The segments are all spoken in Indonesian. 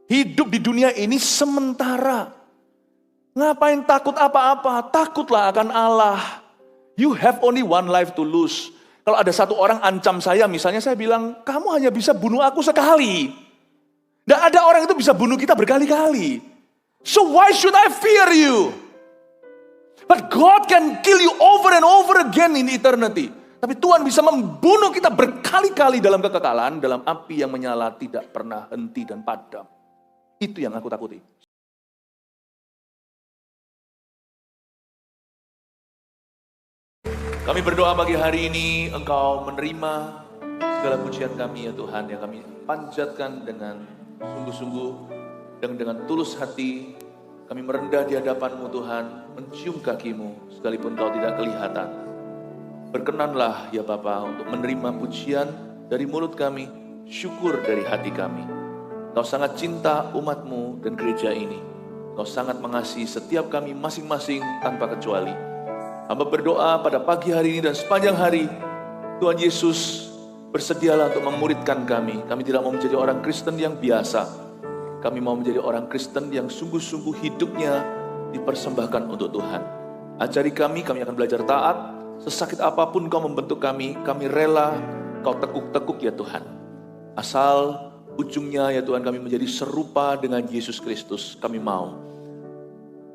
Hidup di dunia ini sementara. Ngapain takut apa-apa? Takutlah akan Allah. You have only one life to lose. Kalau ada satu orang ancam saya, misalnya saya bilang, kamu hanya bisa bunuh aku sekali. Dan ada orang itu bisa bunuh kita berkali-kali. So why should I fear you? But God can kill you over and over again in eternity. Tapi Tuhan bisa membunuh kita berkali-kali dalam kekekalan, dalam api yang menyala tidak pernah henti dan padam. Itu yang aku takuti. Kami berdoa pagi hari ini, Engkau menerima segala pujian kami ya Tuhan, yang kami panjatkan dengan sungguh-sungguh dan dengan tulus hati. Kami merendah di hadapan-Mu Tuhan, mencium kaki-Mu sekalipun Kau tidak kelihatan. Berkenanlah ya Bapa untuk menerima pujian dari mulut kami, syukur dari hati kami. Kau sangat cinta umat-Mu dan gereja ini. Kau sangat mengasihi setiap kami masing-masing tanpa kecuali. Hamba berdoa pada pagi hari ini dan sepanjang hari, Tuhan Yesus bersedialah untuk memuridkan kami. Kami tidak mau menjadi orang Kristen yang biasa. Kami mau menjadi orang Kristen yang sungguh-sungguh hidupnya dipersembahkan untuk Tuhan. Ajari kami akan belajar taat. Sesakit apapun Kau membentuk kami rela Kau tekuk-tekuk ya Tuhan. Asal ujungnya ya Tuhan kami menjadi serupa dengan Yesus Kristus. Kami mau.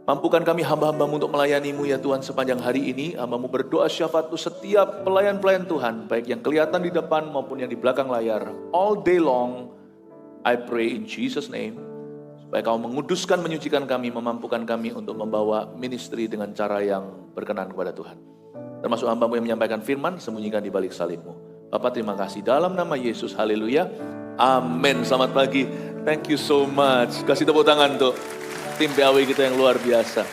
Mampukan kami hamba-hamba-Mu untuk melayani-Mu ya Tuhan sepanjang hari ini. Hamba-Mu berdoa syafaat untuk setiap pelayan-pelayan Tuhan, baik yang kelihatan di depan maupun yang di belakang layar. All day long, I pray in Jesus' name. Supaya Kau menguduskan, menyucikan kami, memampukan kami untuk membawa ministry dengan cara yang berkenan kepada Tuhan. Termasuk hamba-Mu yang menyampaikan firman, sembunyikan di balik salib-Mu. Bapak terima kasih dalam nama Yesus, haleluya, amin. Selamat pagi, thank you so much. Kasih tepuk tangan untuk tim PAW kita yang luar biasa.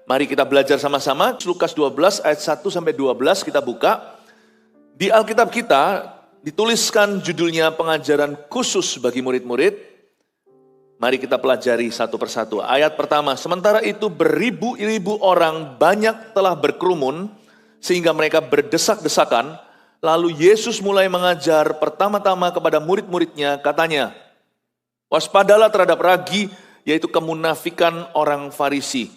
Mari kita belajar sama-sama, Lukas 12 ayat 1-12 kita buka. Di Alkitab kita dituliskan judulnya pengajaran khusus bagi murid-murid. Mari kita pelajari satu persatu. Ayat pertama, sementara itu beribu-ribu orang banyak telah berkerumun, sehingga mereka berdesak-desakan. Lalu Yesus mulai mengajar pertama-tama kepada murid-muridnya, katanya, waspadalah terhadap ragi, yaitu kemunafikan orang Farisi.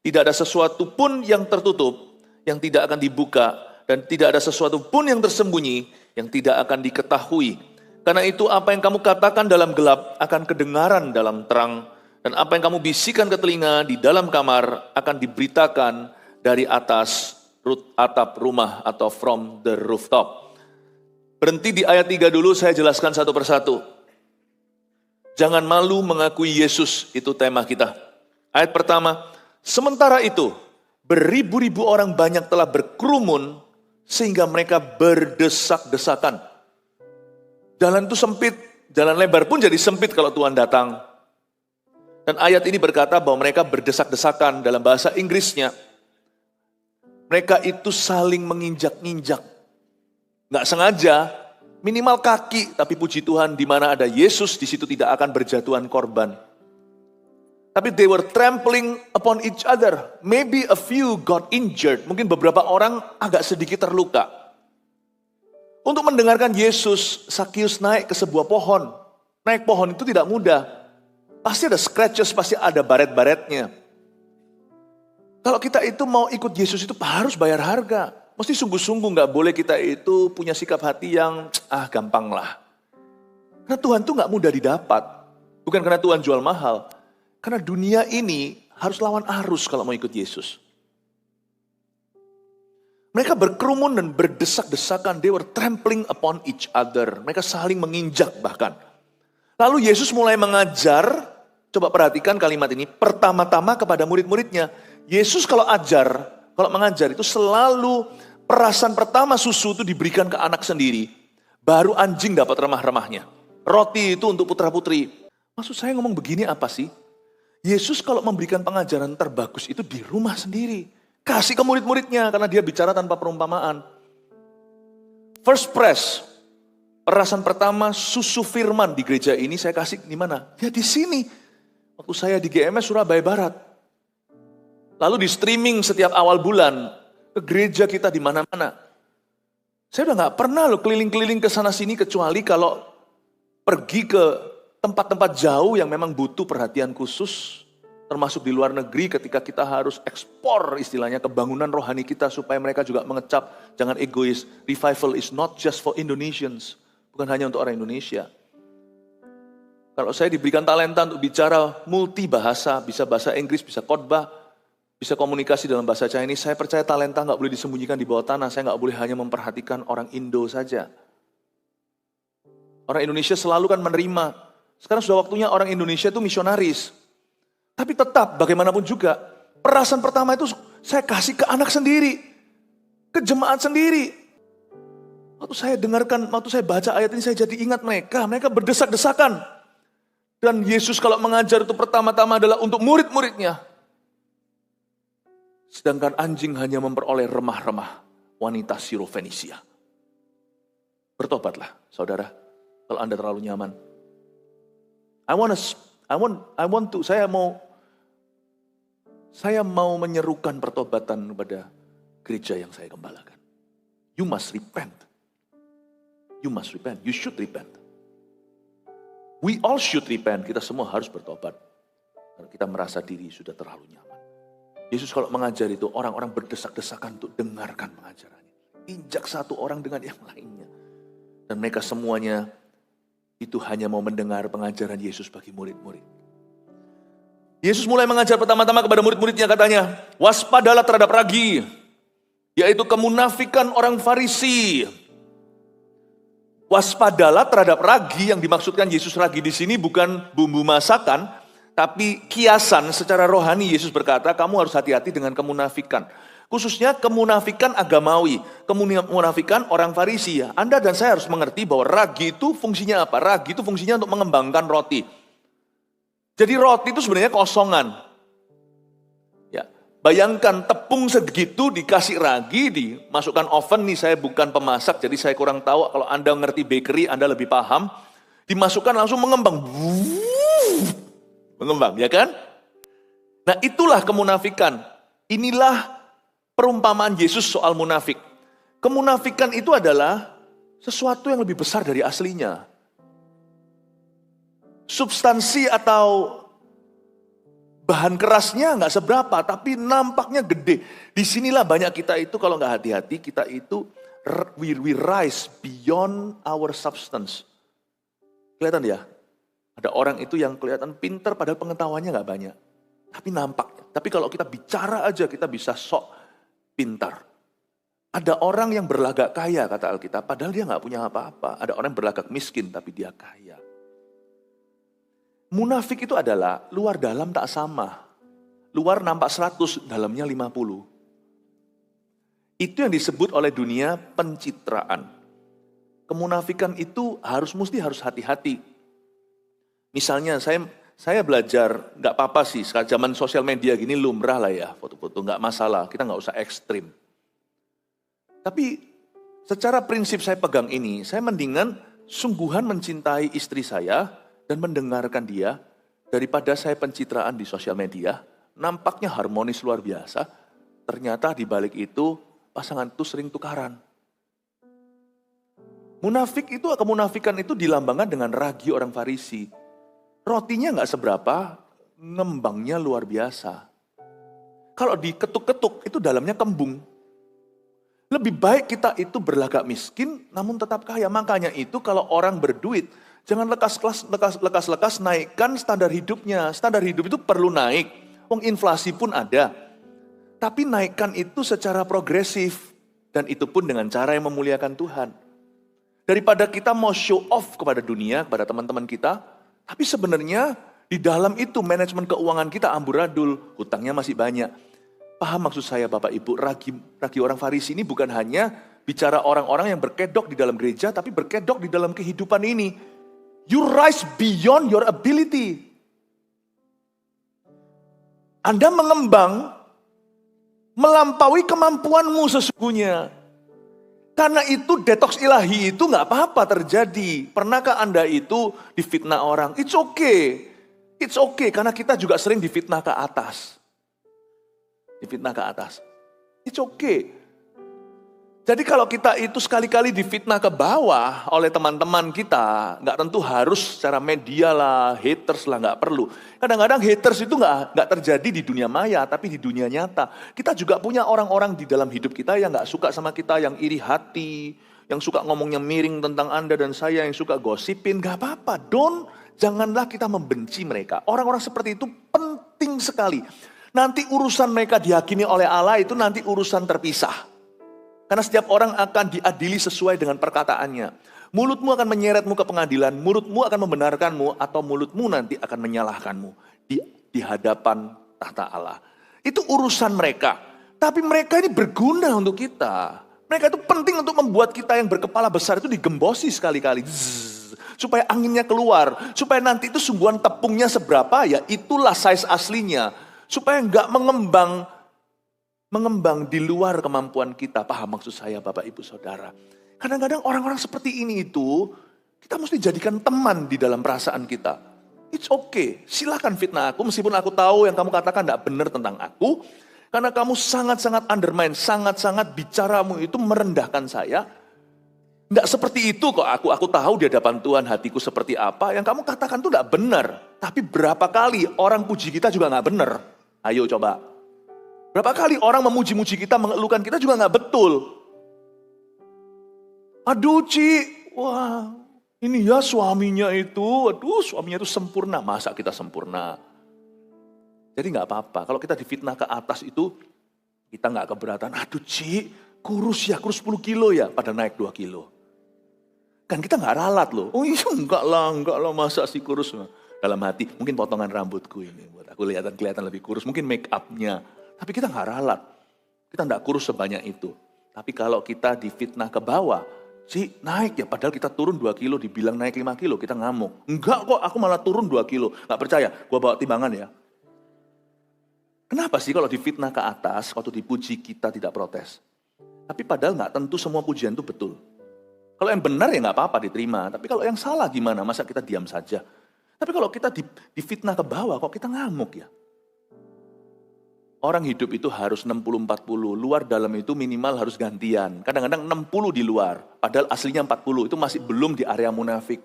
Tidak ada sesuatu pun yang tertutup, yang tidak akan dibuka, dan tidak ada sesuatu pun yang tersembunyi, yang tidak akan diketahui. Karena itu apa yang kamu katakan dalam gelap, akan kedengaran dalam terang, dan apa yang kamu bisikan ke telinga di dalam kamar, akan diberitakan dari atas atap rumah atau from the rooftop. Berhenti di ayat 3 dulu, saya jelaskan satu persatu. Jangan malu mengakui Yesus, itu tema kita. Ayat pertama, sementara itu beribu-ribu orang banyak telah berkerumun sehingga mereka berdesak-desakan. Jalan itu sempit, jalan lebar pun jadi sempit kalau Tuhan datang. Dan ayat ini berkata bahwa mereka berdesak-desakan, dalam bahasa Inggrisnya mereka itu saling menginjak-injak. Nggak sengaja, minimal kaki, tapi puji Tuhan di mana ada Yesus, di situ tidak akan berjatuhan korban. Tapi they were trampling upon each other. Maybe a few got injured. Mungkin beberapa orang agak sedikit terluka. Untuk mendengarkan Yesus, Sakius naik ke sebuah pohon. Naik pohon itu tidak mudah. Pasti ada scratches, pasti ada baret-baretnya. Kalau kita itu mau ikut Yesus itu harus bayar harga. Mesti sungguh-sungguh, gak boleh kita itu punya sikap hati yang gampang lah. Karena Tuhan tuh gak mudah didapat. Bukan karena Tuhan jual mahal. Karena dunia ini harus lawan arus kalau mau ikut Yesus. Mereka berkerumun dan berdesak-desakan. They were trampling upon each other. Mereka saling menginjak bahkan. Lalu Yesus mulai mengajar. Coba perhatikan kalimat ini. Pertama-tama kepada murid-muridnya. Yesus kalau mengajar itu selalu perasan pertama susu itu diberikan ke anak sendiri. Baru anjing dapat remah-remahnya. Roti itu untuk putra-putri. Maksud saya ngomong begini apa sih? Yesus kalau memberikan pengajaran terbagus itu di rumah sendiri. Kasih ke murid-muridnya karena dia bicara tanpa perumpamaan. First press, perasan pertama susu firman di gereja ini saya kasih di mana? Ya di sini. Waktu saya di GMS Surabaya Barat. Lalu di streaming setiap awal bulan ke gereja kita di mana-mana. Saya udah gak pernah loh keliling-keliling ke sana sini kecuali kalau pergi ke tempat-tempat jauh yang memang butuh perhatian khusus, termasuk di luar negeri ketika kita harus ekspor istilahnya kebangunan rohani kita supaya mereka juga mengecap, jangan egois. Revival is not just for Indonesians, bukan hanya untuk orang Indonesia. Kalau saya diberikan talenta untuk bicara multi bahasa, bisa bahasa Inggris, bisa khotbah, bisa komunikasi dalam bahasa Chinese, saya percaya talenta nggak boleh disembunyikan di bawah tanah. Saya nggak boleh hanya memperhatikan orang Indo saja. Orang Indonesia selalu kan menerima. Sekarang sudah waktunya orang Indonesia itu misionaris. Tapi tetap bagaimanapun juga, perasaan pertama itu saya kasih ke anak sendiri, ke jemaat sendiri. Waktu saya dengarkan, waktu saya baca ayat ini saya jadi ingat mereka berdesak-desakan. Dan Yesus kalau mengajar itu pertama-tama adalah untuk murid-muridnya. Sedangkan anjing hanya memperoleh remah-remah wanita Sirofenisia. Bertobatlah, saudara, kalau Anda terlalu nyaman. Saya mau menyerukan pertobatan kepada gereja yang saya gembalakan. You must repent. You must repent. You should repent. We all should repent. Kita semua harus bertobat. Karena kita merasa diri sudah terlalu nyaman. Yesus kalau mengajar itu, orang-orang berdesak-desakan untuk dengarkan pengajarannya. Injak satu orang dengan yang lainnya. Dan mereka semuanya itu hanya mau mendengar pengajaran Yesus bagi murid-murid. Yesus mulai mengajar pertama-tama kepada murid-muridnya, katanya, waspadalah terhadap ragi, yaitu kemunafikan orang Farisi. Waspadalah terhadap ragi, yang dimaksudkan Yesus ragi di sini bukan bumbu masakan, tapi kiasan secara rohani. Yesus berkata, kamu harus hati-hati dengan kemunafikan. Khususnya kemunafikan agamawi, kemunafikan orang Farisi. Anda dan saya harus mengerti bahwa ragi itu fungsinya apa? Ragi itu fungsinya untuk mengembangkan roti. Jadi roti itu sebenarnya kosongan. Ya, bayangkan tepung segitu dikasih ragi, dimasukkan oven. Nih saya bukan pemasak, jadi saya kurang tahu. Kalau Anda ngerti bakery, Anda lebih paham. Dimasukkan langsung mengembang. Mengembang, ya kan? Nah itulah kemunafikan. Inilah perumpamaan Yesus soal munafik. Kemunafikan itu adalah sesuatu yang lebih besar dari aslinya. Substansi atau bahan kerasnya nggak seberapa, tapi nampaknya gede. Disinilah banyak kita itu kalau nggak hati-hati, kita itu we rise beyond our substance. Kelihatan ya? Ada orang itu yang kelihatan pintar padahal pengetahuannya nggak banyak. Tapi nampak. Tapi kalau kita bicara aja kita bisa sok pintar. Ada orang yang berlagak kaya kata Alkitab, padahal dia nggak punya apa-apa. Ada orang yang berlagak miskin tapi dia kaya. Munafik itu adalah luar dalam tak sama. Luar nampak 100, dalamnya 50. Itu yang disebut oleh dunia pencitraan. Kemunafikan itu harus hati-hati. Misalnya saya belajar, nggak apa-apa sih, sekarang zaman sosial media gini lumrah lah ya, foto-foto nggak masalah, kita nggak usah ekstrim. Tapi secara prinsip saya pegang ini, saya mendingan sungguhan mencintai istri saya dan mendengarkan dia daripada saya pencitraan di sosial media. Nampaknya harmonis luar biasa, ternyata di balik itu pasangan itu sering tukaran. Kemunafikan itu dilambangkan dengan ragi orang Farisi. Rotinya nggak seberapa, ngembangnya luar biasa. Kalau diketuk-ketuk itu dalamnya kembung. Lebih baik kita itu berlagak miskin namun tetap kaya. Makanya itu kalau orang berduit, jangan lekas-lekas naikkan standar hidupnya. Standar hidup itu perlu naik. Wong inflasi pun ada. Tapi naikkan itu secara progresif. Dan itu pun dengan cara yang memuliakan Tuhan. Daripada kita mau show off kepada dunia, kepada teman-teman kita. Tapi sebenarnya di dalam itu manajemen keuangan kita amburadul. Hutangnya masih banyak. Paham maksud saya Bapak Ibu, ragi orang Farisi ini bukan hanya bicara orang-orang yang berkedok di dalam gereja, tapi berkedok di dalam kehidupan ini. You rise beyond your ability. Anda mengembang melampaui kemampuanmu sesungguhnya. Karena itu detox ilahi itu gak apa-apa terjadi. Pernahkah Anda itu difitnah orang? It's okay. It's okay karena kita juga sering difitnah ke atas. Difitnah ke atas. It's okay. Jadi kalau kita itu sekali-kali difitnah ke bawah oleh teman-teman kita, nggak tentu harus secara media lah, haters lah, nggak perlu. Kadang-kadang haters itu nggak terjadi di dunia maya, tapi di dunia nyata. Kita juga punya orang-orang di dalam hidup kita yang nggak suka sama kita, yang iri hati, yang suka ngomongnya miring tentang Anda dan saya, yang suka gosipin, nggak apa-apa. Janganlah kita membenci mereka. Orang-orang seperti itu penting sekali. Nanti urusan mereka dihakimi oleh Allah itu nanti urusan terpisah. Karena setiap orang akan diadili sesuai dengan perkataannya. Mulutmu akan menyeretmu ke pengadilan, mulutmu akan membenarkanmu, atau mulutmu nanti akan menyalahkanmu di hadapan tahta Allah. Itu urusan mereka. Tapi mereka ini berguna untuk kita. Mereka itu penting untuk membuat kita yang berkepala besar itu digembosi sekali-kali. Supaya anginnya keluar. Supaya nanti itu sungguhan tepungnya seberapa, ya itulah size aslinya. Supaya enggak mengembang di luar kemampuan kita. Paham maksud saya Bapak Ibu Saudara? Kadang-kadang orang-orang seperti ini itu, kita mesti jadikan teman di dalam perasaan kita. It's okay, silakan fitnah aku meskipun aku tahu yang kamu katakan tidak benar tentang aku. Karena kamu sangat-sangat undermine, sangat-sangat bicaramu itu merendahkan saya. Tidak seperti itu kok aku tahu di hadapan Tuhan hatiku seperti apa. Yang kamu katakan itu tidak benar. Tapi berapa kali orang puji kita juga nggak benar. Ayo coba. Berapa kali orang memuji-muji kita, mengeluhkan kita juga nggak betul. Aduh Ci, wah ini ya suaminya itu, suaminya itu sempurna. Masa kita sempurna? Jadi nggak apa-apa, kalau kita difitnah ke atas itu, kita nggak keberatan. Aduh Ci, kurus 10 kilo ya, pada naik 2 kilo. Kan kita nggak ralat loh. Oh iya enggak lah masa sih kurus. Dalam hati, mungkin potongan rambutku ini, buat aku kelihatan lebih kurus. Mungkin make up-nya. Tapi kita nggak ralat, kita nggak kurus sebanyak itu. Tapi kalau kita difitnah ke bawah, Ci naik ya padahal kita turun 2 kilo, dibilang naik 5 kilo, kita ngamuk. Enggak kok, aku malah turun 2 kilo, nggak percaya, gua bawa timbangan ya. Kenapa sih kalau difitnah ke atas, waktu dipuji kita tidak protes? Tapi padahal nggak tentu semua pujian itu betul. Kalau yang benar ya nggak apa-apa diterima, tapi kalau yang salah gimana, masa kita diam saja? Tapi kalau kita difitnah ke bawah, kok kita ngamuk ya? Orang hidup itu harus 60-40, luar dalam itu minimal harus gantian. Kadang-kadang 60 di luar, padahal aslinya 40, itu masih belum di area munafik.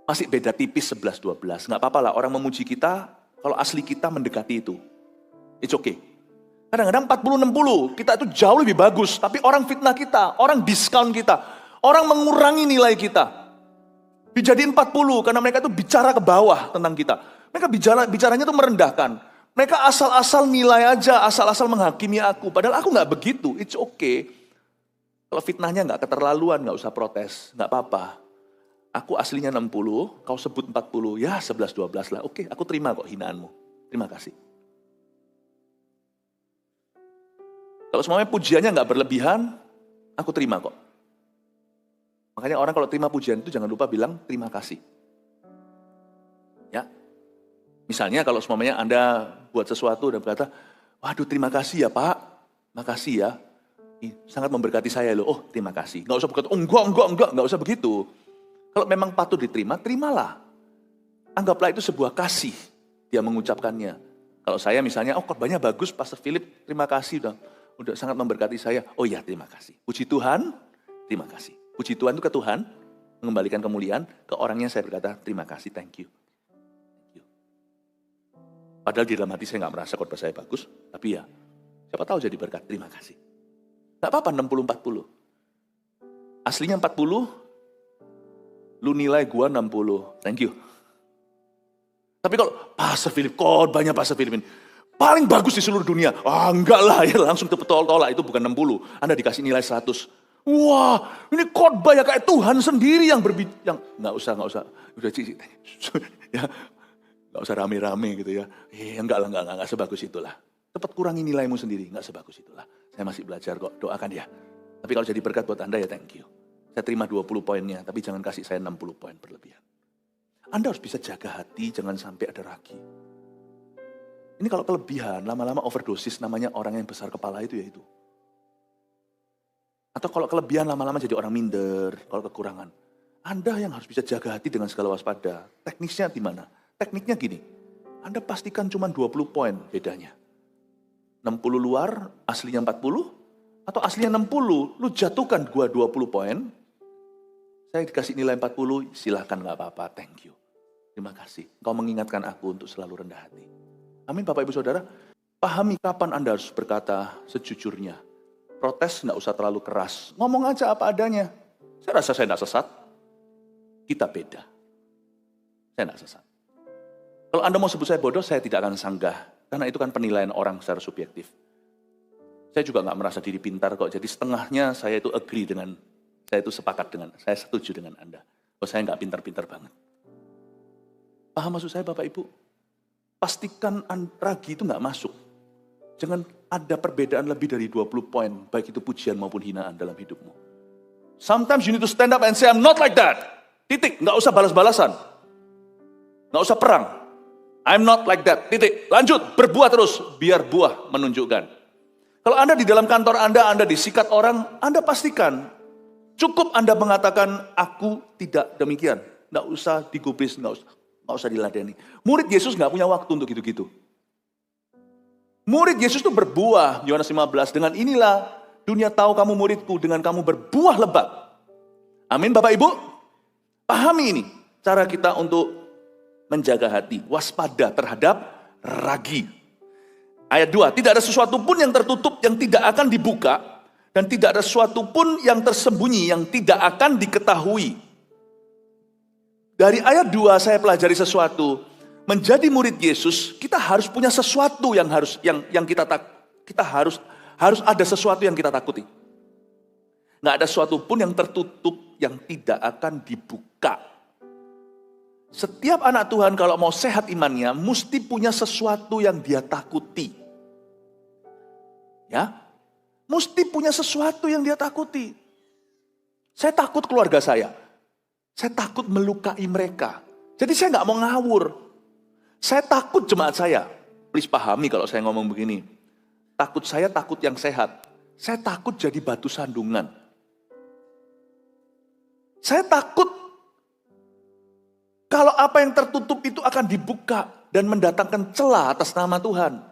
Masih beda tipis 11-12, nggak apa-apa lah orang memuji kita, kalau asli kita mendekati itu. It's okay. Kadang-kadang 40-60, kita itu jauh lebih bagus, tapi orang fitnah kita, orang diskon kita, orang mengurangi nilai kita. Dijadiin 40, karena mereka itu bicara ke bawah tentang kita. Mereka bicaranya itu merendahkan. Mereka asal-asal nilai aja, asal-asal menghakimi aku. Padahal aku nggak begitu, it's okay. Kalau fitnahnya nggak keterlaluan, nggak usah protes, nggak apa-apa. Aku aslinya 60, kau sebut 40, ya 11-12 lah. Oke, aku terima kok hinaanmu. Terima kasih. Kalau semuanya pujiannya nggak berlebihan, aku terima kok. Makanya orang kalau terima pujian itu jangan lupa bilang terima kasih. Ya. Misalnya kalau semuanya Anda buat sesuatu dan berkata, waduh terima kasih ya Pak, makasih ya. Sangat memberkati saya loh, oh terima kasih. Nggak usah berkata, oh enggak, nggak usah begitu. Kalau memang patut diterima, terimalah. Anggaplah itu sebuah kasih, dia mengucapkannya. Kalau saya misalnya, oh korbannya bagus Pastor Philip, terima kasih udah sangat memberkati saya. Oh ya terima kasih. Puji Tuhan, terima kasih. Puji Tuhan itu ke Tuhan, mengembalikan kemuliaan, ke orangnya saya berkata, terima kasih, thank you. Padahal di dalam hati saya nggak merasa khotbah saya bagus, tapi ya siapa tahu jadi berkat, terima kasih. Nggak apa-apa 60-40. Aslinya 40, lu nilai gua 60, thank you. Tapi kalau Pastor Philip, khotbahnya Pastor Philip paling bagus di seluruh dunia. Enggak lah ya, langsung tolak itu bukan 60, Anda dikasih nilai 100. Wah, ini khotbah ya kayak Tuhan sendiri yang berbicara. Nggak usah. Udah cici. Ya. Gak usah rame-rame gitu ya. Enggak sebagus itulah. Cepat kurangi nilaimu sendiri, gak sebagus itulah. Saya masih belajar kok, doakan ya. Tapi kalau jadi berkat buat Anda ya thank you. Saya terima 20 poinnya, tapi jangan kasih saya 60 poin berlebihan. Anda harus bisa jaga hati, jangan sampai ada ragi. Ini kalau kelebihan, lama-lama overdosis namanya orang yang besar kepala itu ya itu. Atau kalau kelebihan lama-lama jadi orang minder, kalau kekurangan. Anda yang harus bisa jaga hati dengan segala waspada. Teknisnya di mana? Tekniknya gini, Anda pastikan cuma 20 poin bedanya. 60 luar, aslinya 40, Atau aslinya 60, lu jatuhkan gua 20 poin. Saya dikasih nilai 40, silahkan gak apa-apa, thank you. Terima kasih, engkau mengingatkan aku untuk selalu rendah hati. Amin Bapak Ibu Saudara. Pahami kapan Anda harus berkata sejujurnya. Protes gak usah terlalu keras, ngomong aja apa adanya. Saya rasa saya gak sesat, kita beda. Saya gak sesat. Kalau Anda mau sebut saya bodoh, saya tidak akan sanggah. Karena itu kan penilaian orang secara subjektif. Saya juga gak merasa diri pintar kok, jadi setengahnya saya itu agree dengan, saya itu sepakat dengan, saya setuju dengan Anda. Oh saya gak pintar-pintar banget. Paham maksud saya Bapak Ibu? Pastikan ragi itu gak masuk. Jangan ada perbedaan lebih dari 20 poin, baik itu pujian maupun hinaan dalam hidupmu. Sometimes you need to stand up and say, I'm not like that. Titik, gak usah balas-balasan. Gak usah perang. I'm not like that. Titik, lanjut, berbuah terus, biar buah menunjukkan. Kalau Anda di dalam kantor Anda disikat orang, Anda pastikan, cukup Anda mengatakan, aku tidak demikian. Nggak usah digubris, nggak usah diladeni. Murid Yesus nggak punya waktu untuk gitu-gitu. Murid Yesus itu berbuah, Yohanes 15, dengan inilah dunia tahu kamu muridku, dengan kamu berbuah lebat. Amin Bapak Ibu? Pahami ini, cara kita untuk menjaga hati, waspada terhadap ragi. Ayat 2, tidak ada sesuatu pun yang tertutup yang tidak akan dibuka, dan tidak ada sesuatu pun yang tersembunyi yang tidak akan diketahui. Dari ayat 2 saya pelajari sesuatu, menjadi murid Yesus, kita harus punya sesuatu yang harus ada sesuatu yang kita takuti. Nggak ada sesuatu pun yang tertutup yang tidak akan dibuka. Setiap anak Tuhan kalau mau sehat imannya, mesti punya sesuatu yang dia takuti. Ya, mesti punya sesuatu yang dia takuti. Saya takut keluarga saya. Saya takut melukai mereka. Jadi saya nggak mau ngawur. Saya takut jemaat saya. Please pahami kalau saya ngomong begini. Takut saya takut yang sehat. Saya takut jadi batu sandungan. Saya takut kalau apa yang tertutup itu akan dibuka dan mendatangkan celah atas nama Tuhan.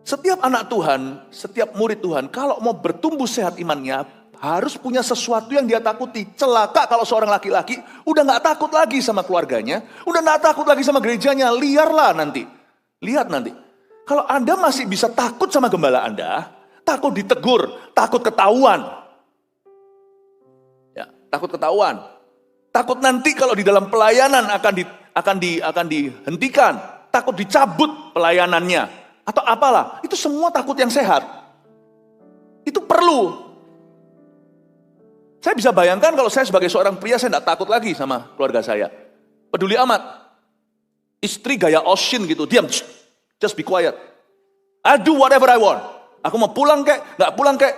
Setiap anak Tuhan, setiap murid Tuhan, kalau mau bertumbuh sehat imannya, harus punya sesuatu yang dia takuti. Celaka kalau seorang laki-laki udah gak takut lagi sama keluarganya, udah gak takut lagi sama gerejanya, liarlah nanti. Lihat nanti. Kalau Anda masih bisa takut sama gembala Anda, takut ditegur, takut ketahuan. Ya, takut ketahuan. Takut nanti kalau di dalam pelayanan akan dihentikan, takut dicabut pelayanannya atau apalah. Itu semua takut yang sehat. Itu perlu. Saya bisa bayangkan kalau saya sebagai seorang pria, saya tidak takut lagi sama keluarga saya. Peduli amat. Istri gaya Oshin gitu, diam, just be quiet. I do whatever I want. Aku mau pulang kek, nggak pulang kek.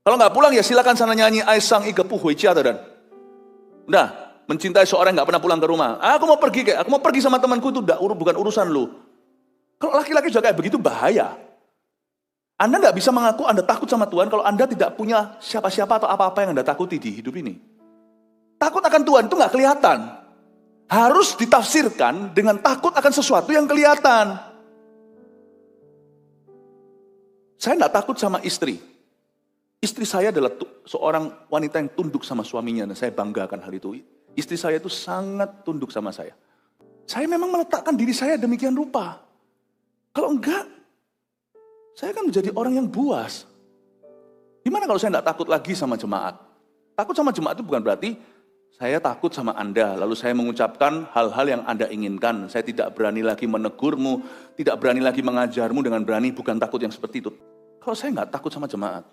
Kalau nggak pulang ya silakan sana nyanyi I sang ige pu hui jia dan. Udah, mencintai seorang yang gak pernah pulang ke rumah. Aku mau pergi sama temanku, itu bukan urusan lu. Kalau laki-laki juga kayak begitu bahaya. Anda gak bisa mengaku Anda takut sama Tuhan kalau Anda tidak punya siapa-siapa atau apa-apa yang Anda takuti di hidup ini. Takut akan Tuhan itu gak kelihatan. Harus ditafsirkan dengan takut akan sesuatu yang kelihatan. Saya gak takut sama istri. Istri saya adalah seorang wanita yang tunduk sama suaminya, dan saya banggakan hal itu. Istri saya itu sangat tunduk sama saya. Saya memang meletakkan diri saya demikian rupa. Kalau enggak, saya kan menjadi orang yang buas. Gimana kalau saya enggak takut lagi sama jemaat? Takut sama jemaat itu bukan berarti saya takut sama Anda, lalu saya mengucapkan hal-hal yang Anda inginkan. Saya tidak berani lagi menegurmu, tidak berani lagi mengajarmu dengan berani, bukan takut yang seperti itu. Kalau saya enggak takut sama jemaat,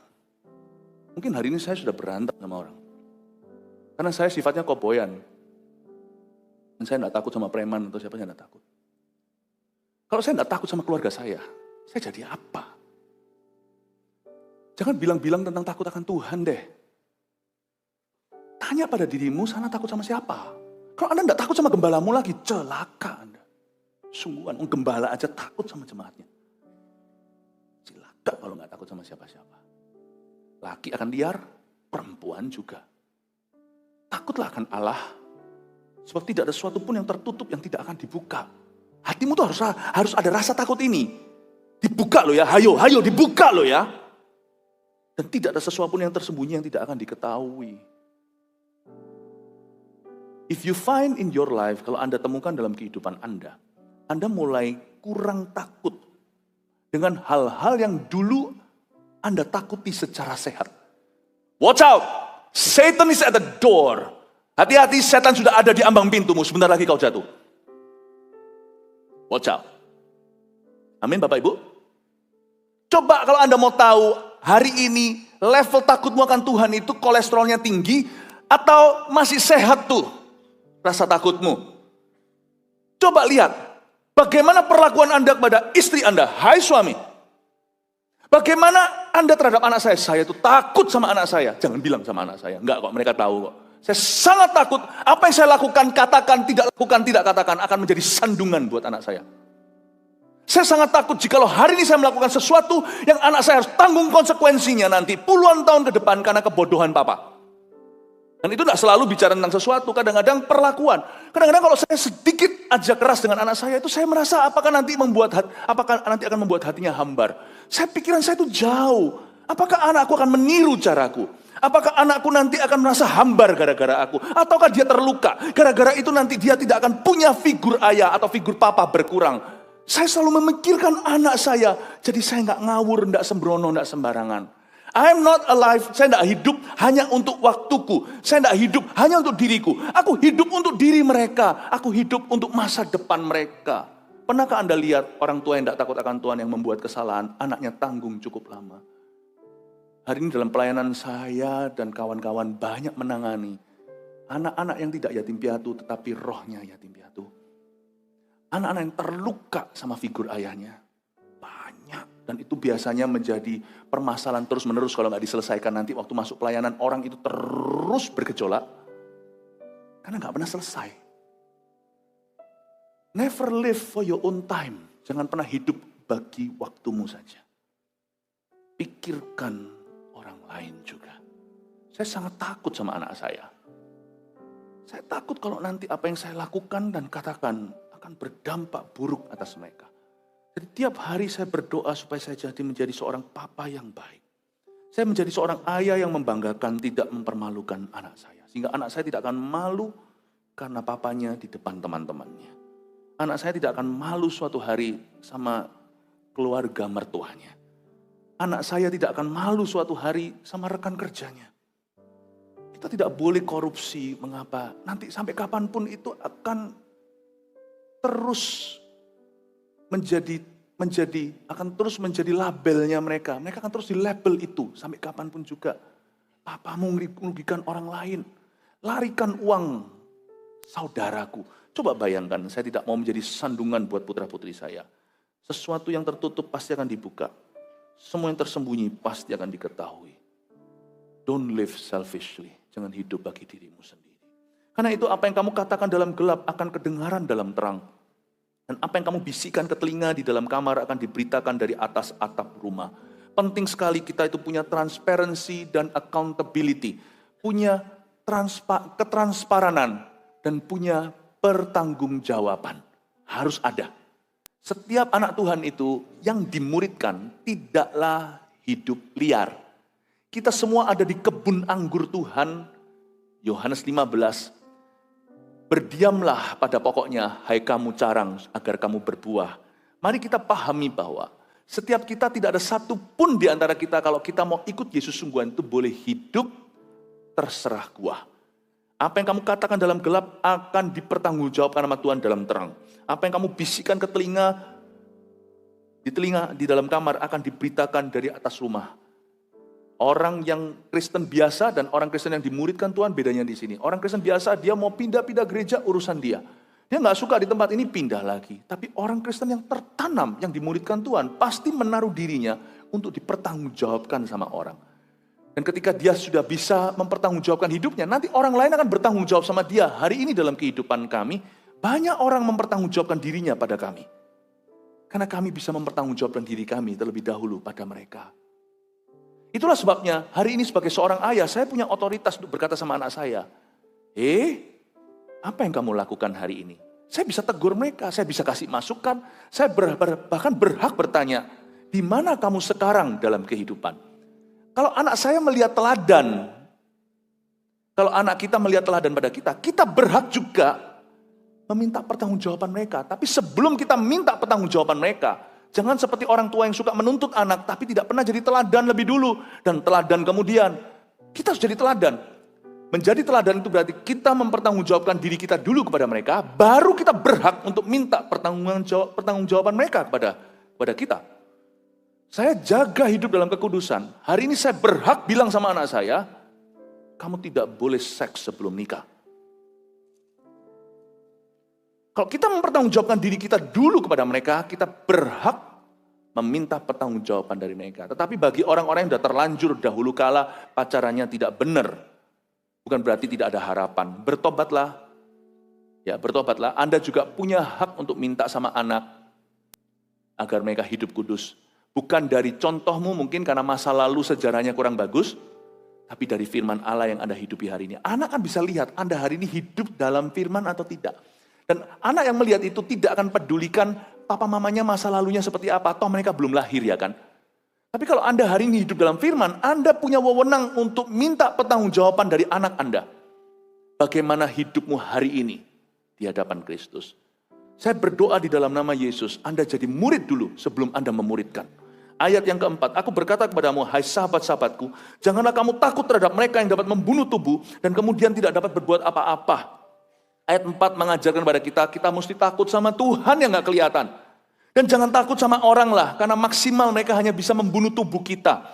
mungkin hari ini saya sudah berantem sama orang. Karena saya sifatnya koboyan. Dan saya tidak takut sama preman atau siapa, saya tidak takut. Kalau saya tidak takut sama keluarga saya jadi apa? Jangan bilang-bilang tentang takut akan Tuhan deh. Tanya pada dirimu, sana takut sama siapa? Kalau Anda tidak takut sama gembalamu lagi, celaka Anda. Sungguhan, gembala aja takut sama jemaatnya. Celaka kalau nggak takut sama siapa-siapa. Laki akan liar, perempuan juga. Takutlah akan Allah. Sebab tidak ada sesuatu pun yang tertutup yang tidak akan dibuka. Hatimu tuh harus ada rasa takut ini. Dibuka loh ya, hayo dibuka loh ya. Dan tidak ada sesuatu pun yang tersembunyi yang tidak akan diketahui. If you find in your life, kalau Anda temukan dalam kehidupan Anda mulai kurang takut dengan hal-hal yang dulu Anda takuti secara sehat. Watch out! Satan is at the door. Hati-hati, setan sudah ada di ambang pintumu. Sebentar lagi kau jatuh. Watch out. Amin Bapak Ibu. Coba kalau Anda mau tahu, hari ini level takutmu akan Tuhan itu kolesterolnya tinggi atau masih sehat tuh rasa takutmu. Coba lihat, bagaimana perlakuan Anda kepada istri Anda. Hai suami, bagaimana Anda terhadap anak saya? Saya itu takut sama anak saya. Jangan bilang sama anak saya. Enggak kok, mereka tahu kok. Saya sangat takut. Apa yang saya lakukan, katakan, tidak lakukan, tidak katakan, akan menjadi sandungan buat anak saya. Saya sangat takut jikalau hari ini saya melakukan sesuatu yang anak saya harus tanggung konsekuensinya nanti puluhan tahun ke depan karena kebodohan papa. Dan itu tidak selalu bicara tentang sesuatu, kadang-kadang perlakuan. Kadang-kadang kalau saya sedikit aja keras dengan anak saya itu saya merasa apakah nanti akan membuat hatinya hambar. Saya pikiran saya itu jauh. Apakah anakku akan meniru caraku? Apakah anakku nanti akan merasa hambar gara-gara aku? Ataukah dia terluka? Gara-gara itu nanti dia tidak akan punya figur ayah atau figur papa berkurang. Saya selalu memikirkan anak saya. Jadi saya nggak ngawur, nggak sembrono, nggak sembarangan. I'm not alive, saya tidak hidup hanya untuk waktuku. Saya tidak hidup hanya untuk diriku. Aku hidup untuk diri mereka. Aku hidup untuk masa depan mereka. Pernahkah Anda lihat orang tua yang tidak takut akan Tuhan yang membuat kesalahan, anaknya tanggung cukup lama? Hari ini dalam pelayanan saya dan kawan-kawan banyak menangani anak-anak yang tidak yatim piatu tetapi rohnya yatim piatu. Anak-anak yang terluka sama figur ayahnya. Banyak. Dan itu biasanya menjadi permasalahan terus-menerus kalau nggak diselesaikan nanti waktu masuk pelayanan orang itu terus bergejolak. Karena nggak pernah selesai. Never live for your own time. Jangan pernah hidup bagi waktumu saja. Pikirkan orang lain juga. Saya sangat takut sama anak saya. Saya takut kalau nanti apa yang saya lakukan dan katakan akan berdampak buruk atas mereka. Jadi tiap hari saya berdoa supaya saya jadi menjadi seorang papa yang baik. Saya menjadi seorang ayah yang membanggakan, tidak mempermalukan anak saya. Sehingga anak saya tidak akan malu karena papanya di depan teman-temannya. Anak saya tidak akan malu suatu hari sama keluarga mertuanya. Anak saya tidak akan malu suatu hari sama rekan kerjanya. Kita tidak boleh korupsi, mengapa? Nanti sampai kapanpun itu akan terus menjadi labelnya mereka. Mereka akan terus di label itu sampai kapanpun juga. Papamu merugikan orang lain. Larikan uang saudaraku. Coba bayangkan, saya tidak mau menjadi sandungan buat putra-putri saya. Sesuatu yang tertutup pasti akan dibuka. Semua yang tersembunyi pasti akan diketahui. Don't live selfishly. Jangan hidup bagi dirimu sendiri. Karena itu apa yang kamu katakan dalam gelap akan kedengaran dalam terang. Dan apa yang kamu bisikan ke telinga di dalam kamar akan diberitakan dari atas atap rumah. Penting sekali kita itu punya transparency dan accountability. Punya ketransparanan dan punya pertanggungjawaban. Harus ada. Setiap anak Tuhan itu yang dimuridkan tidaklah hidup liar. Kita semua ada di kebun anggur Tuhan. Yohanes 15. Berdiamlah pada pokoknya, hai kamu carang, agar kamu berbuah. Mari kita pahami bahwa setiap kita tidak ada satu pun di antara kita kalau kita mau ikut Yesus sungguhan itu boleh hidup terserah gua. Apa yang kamu katakan dalam gelap akan dipertanggungjawabkan sama Tuhan dalam terang. Apa yang kamu bisikkan ke telinga, di dalam kamar akan diberitakan dari atas rumah. Orang yang Kristen biasa dan orang Kristen yang dimuridkan Tuhan bedanya di sini. Orang Kristen biasa dia mau pindah-pindah gereja urusan dia. Dia nggak suka di tempat ini pindah lagi. Tapi orang Kristen yang tertanam yang dimuridkan Tuhan pasti menaruh dirinya untuk dipertanggungjawabkan sama orang. Dan ketika dia sudah bisa mempertanggungjawabkan hidupnya, nanti orang lain akan bertanggung jawab sama dia. Hari ini dalam kehidupan kami banyak orang mempertanggungjawabkan dirinya pada kami. Karena kami bisa mempertanggungjawabkan diri kami terlebih dahulu pada mereka. Itulah sebabnya hari ini sebagai seorang ayah, saya punya otoritas untuk berkata sama anak saya, apa yang kamu lakukan hari ini? Saya bisa tegur mereka, saya bisa kasih masukan, saya bahkan berhak bertanya, di mana kamu sekarang dalam kehidupan? Kalau anak saya melihat teladan, kalau anak kita melihat teladan pada kita, kita berhak juga meminta pertanggungjawaban mereka. Tapi sebelum kita minta pertanggungjawaban mereka, jangan seperti orang tua yang suka menuntut anak, tapi tidak pernah jadi teladan lebih dulu. Dan teladan kemudian, kita harus jadi teladan. Menjadi teladan itu berarti kita mempertanggungjawabkan diri kita dulu kepada mereka, baru kita berhak untuk minta pertanggungjawaban mereka kepada kita. Saya jaga hidup dalam kekudusan. Hari ini saya berhak bilang sama anak saya, kamu tidak boleh seks sebelum nikah. Kalau kita mempertanggungjawabkan diri kita dulu kepada mereka, kita berhak meminta pertanggungjawaban dari mereka. Tetapi bagi orang-orang yang sudah terlanjur dahulu kala pacarannya tidak benar, bukan berarti tidak ada harapan. Bertobatlah. Ya, bertobatlah. Anda juga punya hak untuk minta sama anak agar mereka hidup kudus. Bukan dari contohmu mungkin karena masa lalu sejarahnya kurang bagus, tapi dari firman Allah yang Anda hidupi hari ini. Anak kan bisa lihat Anda hari ini hidup dalam firman atau tidak. Dan anak yang melihat itu tidak akan pedulikan papa mamanya masa lalunya seperti apa. Toh mereka belum lahir ya kan. Tapi kalau Anda hari ini hidup dalam firman, Anda punya wewenang untuk minta pertanggungjawaban dari anak Anda. Bagaimana hidupmu hari ini di hadapan Kristus. Saya berdoa di dalam nama Yesus, Anda jadi murid dulu sebelum Anda memuridkan. Ayat yang keempat, aku berkata kepadamu, hai sahabat-sahabatku, janganlah kamu takut terhadap mereka yang dapat membunuh tubuh dan kemudian tidak dapat berbuat apa-apa. Ayat 4 mengajarkan kepada kita mesti takut sama Tuhan yang gak kelihatan. Dan jangan takut sama orang lah, karena maksimal mereka hanya bisa membunuh tubuh kita.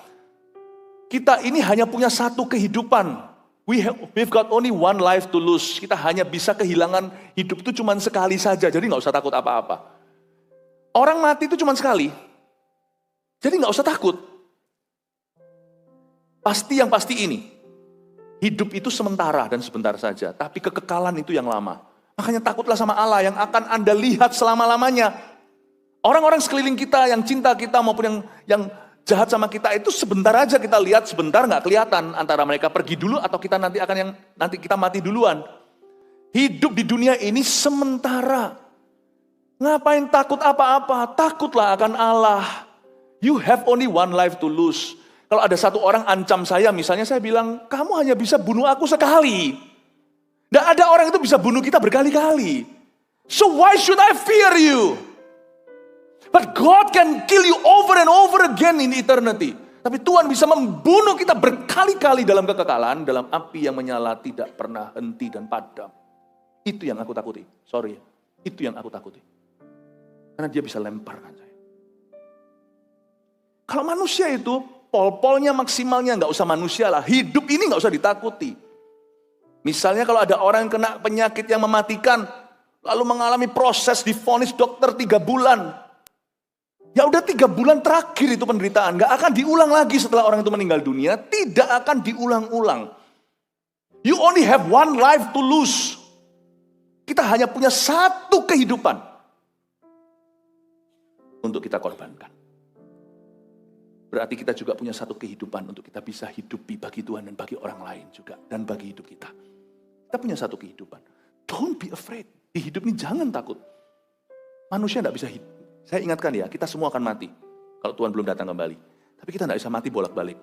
Kita ini hanya punya satu kehidupan. We've got only one life to lose. Kita hanya bisa kehilangan hidup itu cuma sekali saja, jadi gak usah takut apa-apa. Orang mati itu cuma sekali, jadi gak usah takut. Pasti yang pasti ini, hidup itu sementara dan sebentar saja, tapi kekekalan itu yang lama. Makanya takutlah sama Allah yang akan Anda lihat selama-lamanya. Orang-orang sekeliling kita yang cinta kita maupun yang jahat sama kita itu sebentar aja kita lihat, sebentar gak kelihatan antara mereka pergi dulu atau kita nanti kita mati duluan. Hidup di dunia ini sementara. Ngapain takut apa-apa? Takutlah akan Allah. You have only one life to lose. Kalau ada satu orang ancam saya, misalnya saya bilang, kamu hanya bisa bunuh aku sekali. Dan ada orang itu bisa bunuh kita berkali-kali. So why should I fear you? But God can kill you over and over again in eternity. Tapi Tuhan bisa membunuh kita berkali-kali dalam kekekalan, dalam api yang menyala tidak pernah henti dan padam. Itu yang aku takuti. Sorry, itu yang aku takuti. Karena dia bisa lemparkan saya. Kalau manusia itu, pol-polnya maksimalnya nggak usah manusia lah. Hidup ini nggak usah ditakuti. Misalnya kalau ada orang yang kena penyakit yang mematikan, lalu mengalami proses divonis dokter 3 bulan. Ya udah 3 bulan terakhir itu penderitaan. Nggak akan diulang lagi setelah orang itu meninggal dunia. Tidak akan diulang-ulang. You only have one life to lose. Kita hanya punya satu kehidupan untuk kita korbankan. Berarti kita juga punya satu kehidupan untuk kita bisa hidupi bagi Tuhan dan bagi orang lain juga. Dan bagi hidup kita. Kita punya satu kehidupan. Don't be afraid. Di hidup ini jangan takut. Manusia tidak bisa hidup. Saya ingatkan ya, kita semua akan mati. Kalau Tuhan belum datang kembali. Tapi kita tidak bisa mati bolak-balik.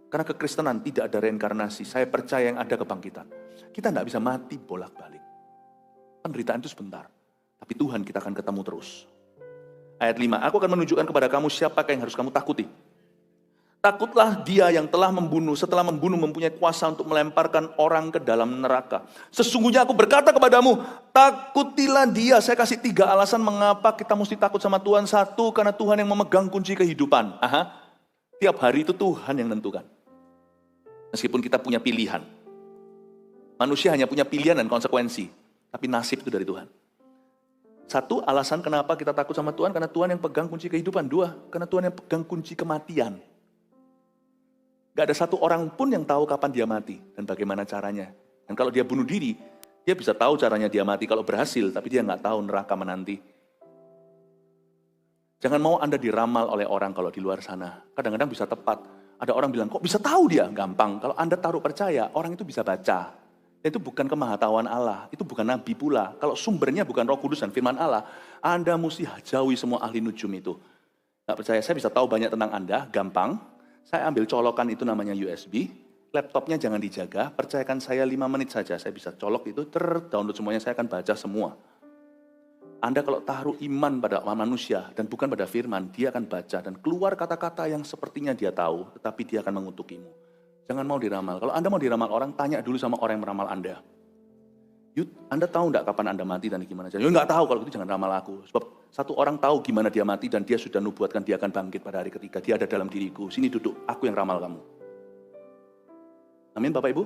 Karena kekristenan tidak ada reinkarnasi. Saya percaya yang ada kebangkitan. Kita tidak bisa mati bolak-balik. Penderitaan itu sebentar. Tapi Tuhan kita akan ketemu terus. Ayat 5, aku akan menunjukkan kepada kamu siapakah yang harus kamu takuti. Takutlah dia yang telah membunuh, setelah membunuh mempunyai kuasa untuk melemparkan orang ke dalam neraka. Sesungguhnya aku berkata kepadamu, takutilah dia. Saya kasih 3 alasan mengapa kita mesti takut sama Tuhan. 1, karena Tuhan yang memegang kunci kehidupan. Tiap hari itu Tuhan yang menentukan. Meskipun kita punya pilihan. Manusia hanya punya pilihan dan konsekuensi. Tapi nasib itu dari Tuhan. 1, alasan kenapa kita takut sama Tuhan, karena Tuhan yang pegang kunci kehidupan. 2, karena Tuhan yang pegang kunci kematian. Gak ada satu orang pun yang tahu kapan dia mati dan bagaimana caranya. Dan kalau dia bunuh diri, dia bisa tahu caranya dia mati kalau berhasil, tapi dia gak tahu neraka menanti. Jangan mau Anda diramal oleh orang kalau di luar sana. Kadang-kadang bisa tepat. Ada orang bilang, kok bisa tahu dia? Gampang. Kalau Anda taruh percaya, orang itu bisa baca. Itu bukan kemahatauan Allah, itu bukan nabi pula. Kalau sumbernya bukan Roh Kudus dan firman Allah, Anda mesti jauhi semua ahli nujum itu. Gak percaya, saya bisa tahu banyak tentang Anda, gampang. Saya ambil colokan itu namanya USB, laptopnya jangan dijaga, percayakan saya 5 menit saja, saya bisa colok itu, download semuanya, saya akan baca semua. Anda kalau taruh iman pada manusia dan bukan pada firman, dia akan baca dan keluar kata-kata yang sepertinya dia tahu, tetapi dia akan mengutukimu. Jangan mau diramal. Kalau Anda mau diramal orang, tanya dulu sama orang yang meramal Anda. Yud, Anda tahu enggak kapan Anda mati dan gimana? Ya enggak tahu, kalau gitu jangan ramal aku. Sebab satu orang tahu gimana dia mati dan dia sudah nubuatkan dia akan bangkit pada hari ketiga. Dia ada dalam diriku. Sini duduk, aku yang ramal kamu. Amin Bapak Ibu.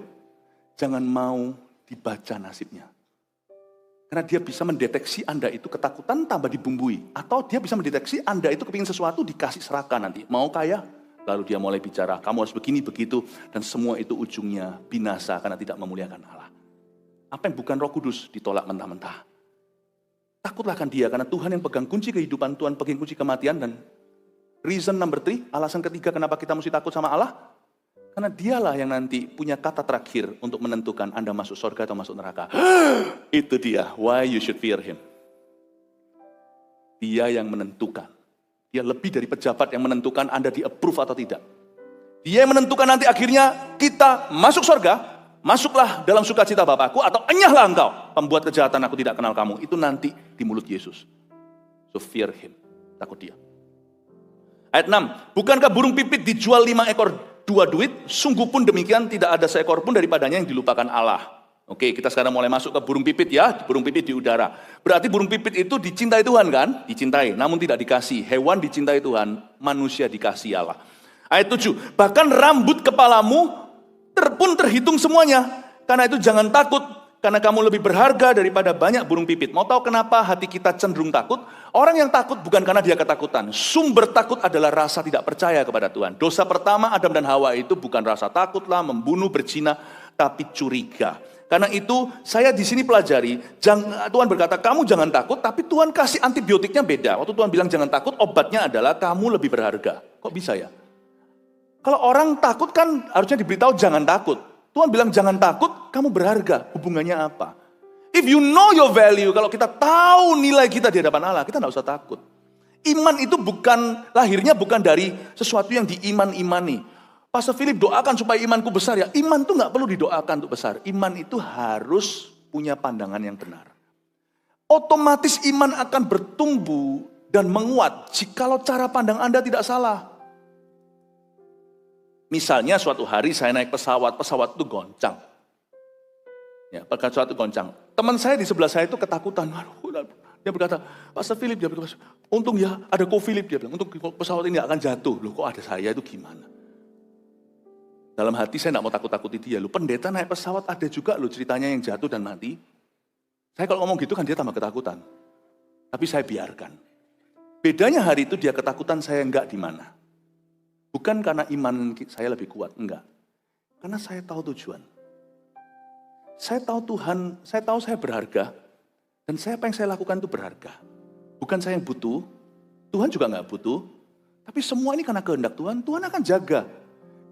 Jangan mau dibaca nasibnya. Karena dia bisa mendeteksi Anda itu ketakutan tambah dibumbui. Atau dia bisa mendeteksi Anda itu kepingin sesuatu dikasih serahkan nanti. Mau kaya? Lalu dia mulai bicara, kamu harus begini, begitu. Dan semua itu ujungnya binasa karena tidak memuliakan Allah. Apa yang bukan Roh Kudus ditolak mentah-mentah. Takutlah akan dia karena Tuhan yang pegang kunci kehidupan, Tuhan pegang kunci kematian. Dan reason number 3, alasan ketiga kenapa kita mesti takut sama Allah. Karena dialah yang nanti punya kata terakhir untuk menentukan Anda masuk surga atau masuk neraka. Itu dia, why you should fear him. Dia yang menentukan. Dia lebih dari pejabat yang menentukan Anda di-approve atau tidak. Dia yang menentukan nanti akhirnya kita masuk surga. Masuklah dalam sukacita Bapakku atau enyahlah engkau, pembuat kejahatan aku tidak kenal kamu. Itu nanti di mulut Yesus. So fear him, takut dia. Ayat 6, bukankah burung pipit dijual 5 ekor 2 duit? Sungguh pun demikian tidak ada seekor pun daripadanya yang dilupakan Allah. Oke, kita sekarang mulai masuk ke burung pipit ya, burung pipit di udara. Berarti burung pipit itu dicintai Tuhan kan? Dicintai, namun tidak dikasih. Hewan dicintai Tuhan, manusia dikasih Allah. Ayat 7, bahkan rambut kepalamu pun terhitung semuanya. Karena itu jangan takut, karena kamu lebih berharga daripada banyak burung pipit. Mau tahu kenapa hati kita cenderung takut? Orang yang takut bukan karena dia ketakutan. Sumber takut adalah rasa tidak percaya kepada Tuhan. Dosa pertama Adam dan Hawa itu bukan rasa takutlah, membunuh, berzina, tapi curiga. Karena itu saya di sini pelajari, Tuhan berkata kamu jangan takut, tapi Tuhan kasih antibiotiknya beda. Waktu Tuhan bilang jangan takut, obatnya adalah kamu lebih berharga. Kok bisa ya? Kalau orang takut kan harusnya diberitahu jangan takut. Tuhan bilang jangan takut, kamu berharga. Hubungannya apa? If you know your value, kalau kita tahu nilai kita di hadapan Allah, kita tidak usah takut. Iman itu lahirnya bukan dari sesuatu yang diiman-imani. Pastor Philip doakan supaya imanku besar ya. Iman itu nggak perlu didoakan untuk besar. Iman itu harus punya pandangan yang benar. Otomatis iman akan bertumbuh dan menguat jikalau cara pandang Anda tidak salah. Misalnya suatu hari saya naik pesawat itu goncang. Ya, pesawat itu goncang. Teman saya di sebelah saya itu ketakutan. Dia berkata, Pastor Philip, dia berkata, untung ya ada Ko Philip, dia bilang, untung pesawat ini akan jatuh. Loh kok ada saya itu gimana? Dalam hati saya tidak mau takut-takuti dia. Loh pendeta naik pesawat ada juga loh ceritanya yang jatuh dan mati. Saya kalau ngomong gitu kan dia tambah ketakutan. Tapi saya biarkan. Bedanya hari itu dia ketakutan, saya enggak di mana. Bukan karena iman saya lebih kuat, enggak. Karena saya tahu tujuan. Saya tahu Tuhan, saya tahu saya berharga. Dan apa yang saya lakukan itu berharga. Bukan saya yang butuh, Tuhan juga enggak butuh. Tapi semua ini karena kehendak Tuhan, Tuhan akan jaga.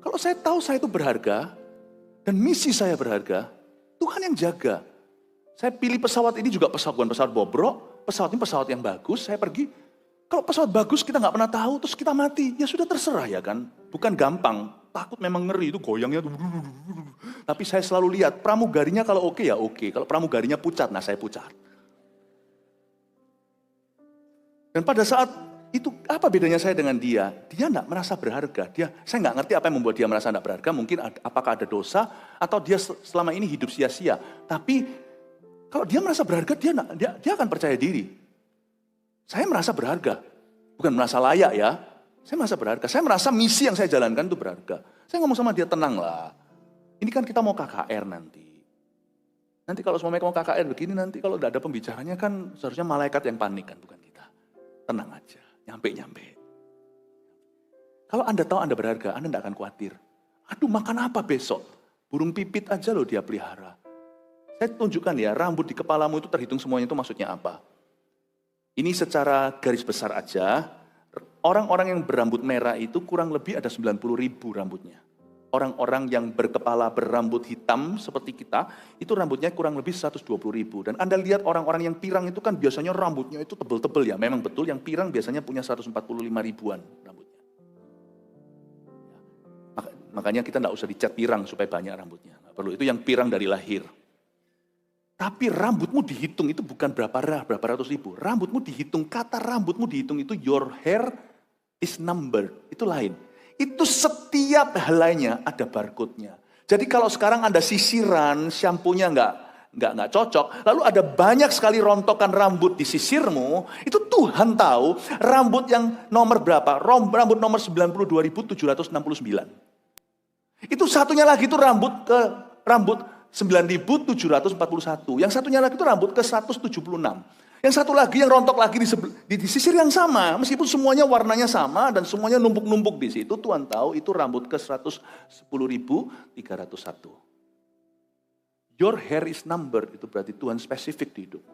Kalau saya tahu saya itu berharga, dan misi saya berharga, Tuhan yang jaga. Saya pilih pesawat ini juga bukan pesawat bobrok, pesawat ini pesawat yang bagus, saya pergi. Kalau pesawat bagus kita nggak pernah tahu, terus kita mati, ya sudah terserah ya kan. Bukan gampang, takut memang ngeri, itu goyangnya. Tapi saya selalu lihat, pramugarinya kalau oke ya oke. Kalau pramugarinya pucat, nah saya pucat. Dan pada saat itu, apa bedanya saya dengan dia? Dia nggak merasa berharga. Saya nggak ngerti apa yang membuat dia merasa nggak berharga. Mungkin apakah ada dosa, atau dia selama ini hidup sia-sia. Tapi kalau dia merasa berharga, dia akan percaya diri. Saya merasa berharga, bukan merasa layak ya. Saya merasa berharga, saya merasa misi yang saya jalankan itu berharga. Saya ngomong sama dia, tenanglah. Ini kan kita mau KKR nanti. Nanti kalau semuanya mau KKR begini, nanti kalau tidak ada pembicaranya kan seharusnya malaikat yang panik kan, bukan kita. Tenang aja, nyampe. Kalau Anda tahu Anda berharga, Anda tidak akan khawatir. Aduh makan apa besok? Burung pipit aja loh dia pelihara. Saya tunjukkan ya, rambut di kepalamu itu terhitung semuanya itu maksudnya apa. Ini secara garis besar aja, orang-orang yang berambut merah itu kurang lebih ada 90.000 rambutnya. Orang-orang yang berambut hitam seperti kita, itu rambutnya kurang lebih 120.000. Dan Anda lihat orang-orang yang pirang itu kan biasanya rambutnya itu tebel-tebel ya. Memang betul yang pirang biasanya punya 145 ribuan rambutnya. Makanya kita tidak usah dicat pirang supaya banyak rambutnya. Nggak perlu, itu yang pirang dari lahir. Tapi rambutmu dihitung itu bukan berapa ratus ribu. Rambutmu dihitung, kata rambutmu dihitung itu your hair is numbered. Itu lain. Itu setiap helainya ada barcode-nya. Jadi kalau sekarang Anda sisiran, shampoo-nya nggak cocok, lalu ada banyak sekali rontokan rambut di sisirmu, itu Tuhan tahu rambut yang nomor berapa? Rambut nomor 92.769. Itu satunya lagi itu rambut 9.741. Yang satunya lagi itu rambut ke 176. Yang satu lagi yang rontok lagi di sisir yang sama. Meskipun semuanya warnanya sama dan semuanya numpuk-numpuk di situ. Tuhan tahu itu rambut ke 110.301. Your hair is numbered. Itu berarti Tuhan spesifik di hidup.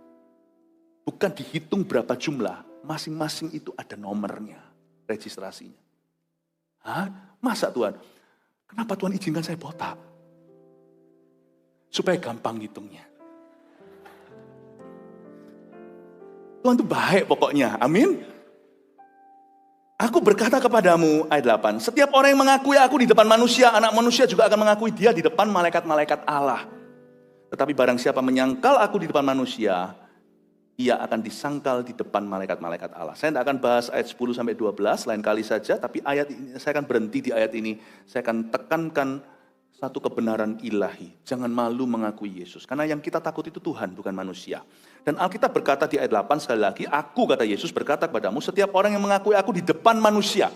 Bukan dihitung berapa jumlah. Masing-masing itu ada nomornya. Registrasinya. Hah? Masa Tuhan? Kenapa Tuhan izinkan saya botak? Supaya gampang hitungnya. Tuhan itu baik pokoknya, amin. Aku berkata kepadamu, ayat 8, setiap orang yang mengakui aku di depan manusia, anak manusia juga akan mengakui dia di depan malaikat-malaikat Allah. Tetapi barang siapa menyangkal aku di depan manusia, ia akan disangkal di depan malaikat-malaikat Allah. Saya tidak akan bahas ayat 10 sampai 12 lain kali saja, tapi ayat ini saya akan berhenti di ayat ini. Saya akan tekankan satu kebenaran ilahi. Jangan malu mengakui Yesus, karena yang kita takut itu Tuhan, bukan manusia. Dan Alkitab berkata di ayat 8 sekali lagi, aku kata Yesus berkata kepadamu, setiap orang yang mengakui aku di depan manusia,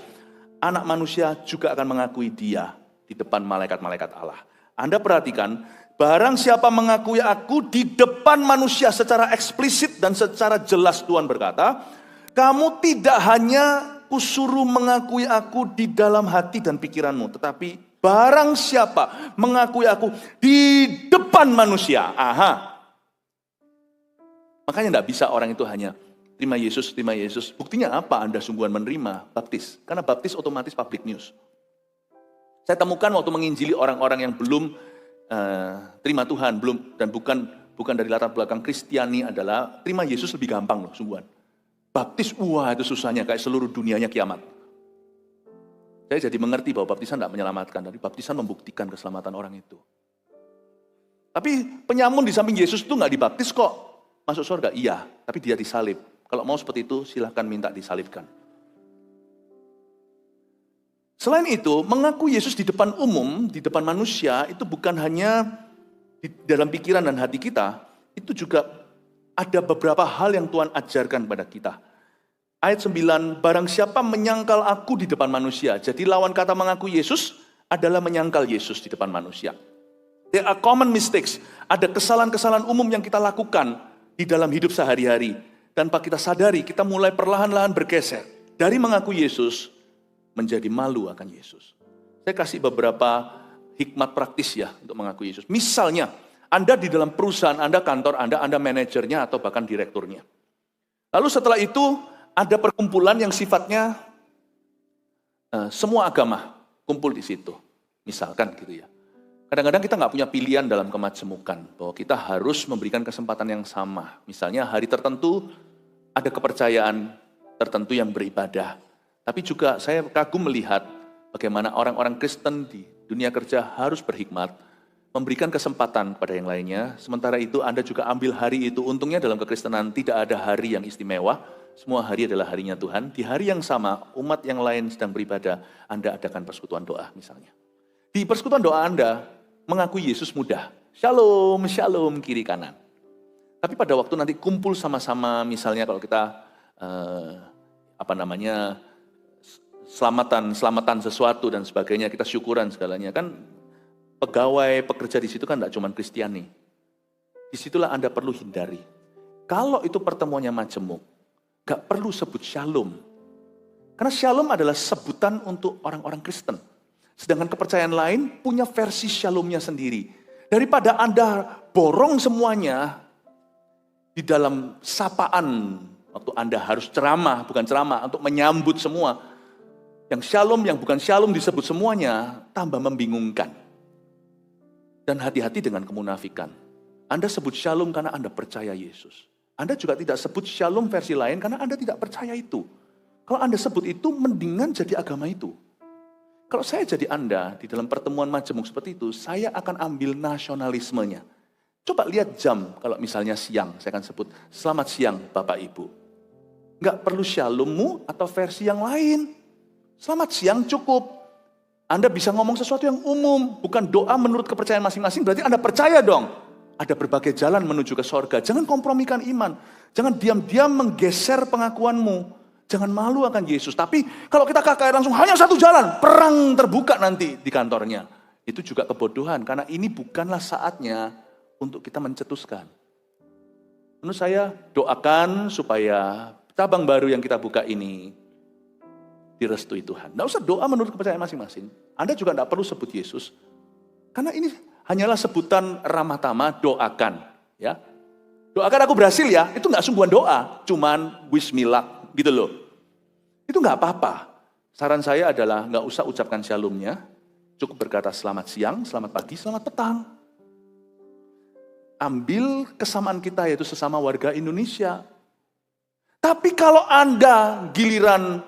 anak manusia juga akan mengakui dia di depan malaikat-malaikat Allah. Anda perhatikan, barang siapa mengakui aku di depan manusia secara eksplisit dan secara jelas Tuhan berkata, kamu tidak hanya kusuruh mengakui aku di dalam hati dan pikiranmu, tetapi barang siapa mengakui aku di depan manusia. Aha. Makanya tidak bisa orang itu hanya terima Yesus, terima Yesus. Buktinya apa Anda sungguhan menerima? Baptis. Karena baptis otomatis public news. Saya temukan waktu menginjili orang-orang yang belum terima Tuhan, dan bukan dari latar belakang Kristiani, adalah terima Yesus lebih gampang loh sungguhan. Baptis, wah itu susahnya kayak seluruh dunianya kiamat. Saya jadi mengerti bahwa baptisan tidak menyelamatkan, tapi baptisan membuktikan keselamatan orang itu. Tapi penyamun di samping Yesus itu nggak dibaptis kok masuk surga. Iya, tapi dia disalib. Kalau mau seperti itu silahkan minta disalibkan. Selain itu, mengaku Yesus di depan umum, di depan manusia, itu bukan hanya di dalam pikiran dan hati kita, itu juga ada beberapa hal yang Tuhan ajarkan pada kita. Ayat 9, barang siapa menyangkal aku di depan manusia. Jadi lawan kata mengaku Yesus adalah menyangkal Yesus di depan manusia. There are common mistakes, ada kesalahan-kesalahan umum yang kita lakukan di dalam hidup sehari-hari. Tanpa kita sadari, kita mulai perlahan-lahan bergeser. Dari mengaku Yesus, menjadi malu akan Yesus. Saya kasih beberapa hikmat praktis ya untuk mengakui Yesus. Misalnya, Anda di dalam perusahaan Anda, kantor Anda manajernya atau bahkan direkturnya. Lalu setelah itu ada perkumpulan yang sifatnya semua agama kumpul di situ. Misalkan gitu ya. Kadang-kadang kita nggak punya pilihan dalam kemajemukan bahwa kita harus memberikan kesempatan yang sama. Misalnya hari tertentu ada kepercayaan tertentu yang beribadah. Tapi juga saya kagum melihat bagaimana orang-orang Kristen di dunia kerja harus berhikmat, memberikan kesempatan pada yang lainnya. Sementara itu Anda juga ambil hari itu. Untungnya dalam kekristenan tidak ada hari yang istimewa. Semua hari adalah harinya Tuhan. Di hari yang sama, umat yang lain sedang beribadah, Anda adakan persekutuan doa misalnya. Di persekutuan doa Anda, mengakui Yesus mudah. Shalom, shalom, kiri kanan. Tapi pada waktu nanti kumpul sama-sama, misalnya kalau kita, selamatan sesuatu dan sebagainya, kita syukuran segalanya. Kan pegawai, pekerja di situ kan tidak cuma Kristiani. Disitulah Anda perlu hindari. Kalau itu pertemuannya majemuk, gak perlu sebut shalom. Karena shalom adalah sebutan untuk orang-orang Kristen. Sedangkan kepercayaan lain punya versi shalomnya sendiri. Daripada Anda borong semuanya di dalam sapaan, waktu Anda harus ceramah, bukan ceramah, untuk menyambut semua. Yang shalom, yang bukan shalom disebut semuanya, tambah membingungkan. Dan hati-hati dengan kemunafikan. Anda sebut shalom karena Anda percaya Yesus. Anda juga tidak sebut shalom versi lain karena Anda tidak percaya itu. Kalau Anda sebut itu, mendingan jadi agama itu. Kalau saya jadi Anda di dalam pertemuan majemuk seperti itu, saya akan ambil nasionalismenya. Coba lihat jam, kalau misalnya siang, saya akan sebut, selamat siang Bapak Ibu. Nggak perlu shalommu atau versi yang lain. Selamat siang cukup. Anda bisa ngomong sesuatu yang umum, bukan doa menurut kepercayaan masing-masing, berarti Anda percaya dong. Ada berbagai jalan menuju ke sorga. Jangan kompromikan iman. Jangan diam-diam menggeser pengakuanmu. Jangan malu akan Yesus. Tapi kalau kita KKR langsung hanya satu jalan, perang terbuka nanti di kantornya. Itu juga kebodohan, karena ini bukanlah saatnya untuk kita mencetuskan. Menurut saya, doakan supaya cabang baru yang kita buka ini direstui Tuhan. Tidak usah doa menurut kepercayaan masing-masing. Anda juga tidak perlu sebut Yesus. Karena ini hanyalah sebutan ramah tamah, doakan. Ya, doakan aku berhasil ya, itu nggak sungguhan doa, cuman wismillah. Gitu loh. Itu nggak apa-apa. Saran saya adalah nggak usah ucapkan shalomnya. Cukup berkata selamat siang, selamat pagi, selamat petang. Ambil kesamaan kita yaitu sesama warga Indonesia. Tapi kalau Anda giliran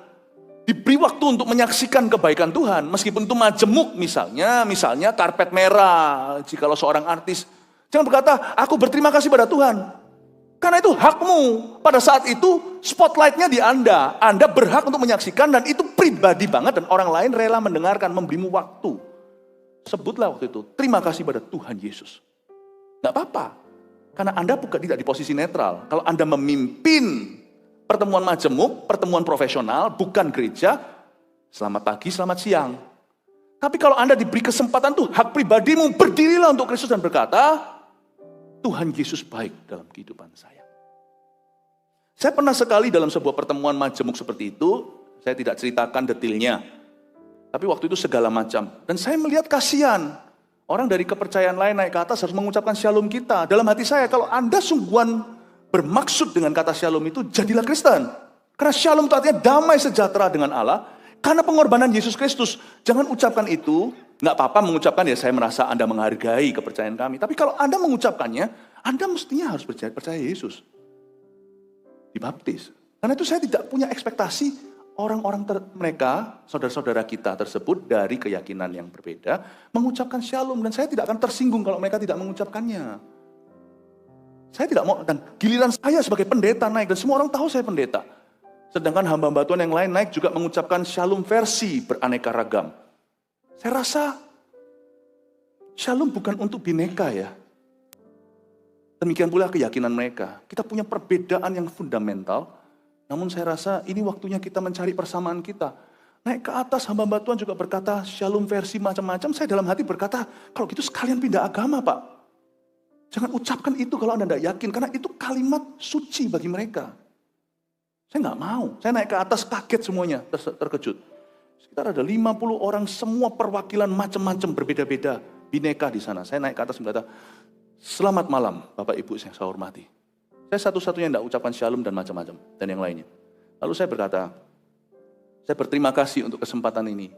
diberi waktu untuk menyaksikan kebaikan Tuhan, meskipun itu majemuk misalnya karpet merah, jikalau seorang artis, jangan berkata, aku berterima kasih pada Tuhan. Karena itu hakmu. Pada saat itu spotlightnya di Anda. Anda berhak untuk menyaksikan dan itu pribadi banget dan orang lain rela mendengarkan, memberimu waktu. Sebutlah waktu itu, terima kasih pada Tuhan Yesus. Gak apa-apa. Karena Anda bukan tidak di posisi netral. Kalau Anda memimpin pertemuan majemuk, pertemuan profesional, bukan gereja, selamat pagi, selamat siang. Tapi kalau Anda diberi kesempatan tuh, hak pribadimu, berdirilah untuk Kristus dan berkata, Tuhan Yesus baik dalam kehidupan saya. Saya pernah sekali dalam sebuah pertemuan majemuk seperti itu, saya tidak ceritakan detailnya. Tapi waktu itu segala macam. Dan saya melihat kasihan. Orang dari kepercayaan lain naik ke atas harus mengucapkan shalom kita. Dalam hati saya, kalau Anda sungguhan bermaksud dengan kata shalom itu, jadilah Kristen. Karena shalom itu artinya damai sejahtera dengan Allah. Karena pengorbanan Yesus Kristus. Jangan ucapkan itu. Nggak apa-apa mengucapkan ya saya merasa Anda menghargai kepercayaan kami. Tapi kalau Anda mengucapkannya, Anda mestinya harus percaya Yesus. Dibaptis. Karena itu saya tidak punya ekspektasi orang-orang mereka, saudara-saudara kita tersebut dari keyakinan yang berbeda, mengucapkan shalom. Dan saya tidak akan tersinggung kalau mereka tidak mengucapkannya. Saya tidak mau, dan giliran saya sebagai pendeta naik, dan semua orang tahu saya pendeta. Sedangkan hamba-hamba Tuhan yang lain naik juga mengucapkan shalom versi beraneka ragam. Saya rasa shalom bukan untuk bineka ya. Demikian pula keyakinan mereka. Kita punya perbedaan yang fundamental. Namun saya rasa ini waktunya kita mencari persamaan kita. Naik ke atas hamba-hamba Tuhan juga berkata shalom versi macam-macam. Saya dalam hati berkata, kalau gitu sekalian pindah agama Pak. Jangan ucapkan itu kalau Anda tidak yakin. Karena itu kalimat suci bagi mereka. Saya nggak mau. Saya naik ke atas kaget semuanya, terkejut. Sekitar ada 50 orang, semua perwakilan macam-macam berbeda-beda, bineka di sana. Saya naik ke atas berkata, selamat malam Bapak Ibu yang saya hormati. Saya satu-satunya tidak ucapkan shalom dan macam-macam, dan yang lainnya. Lalu saya berkata, saya berterima kasih untuk kesempatan ini.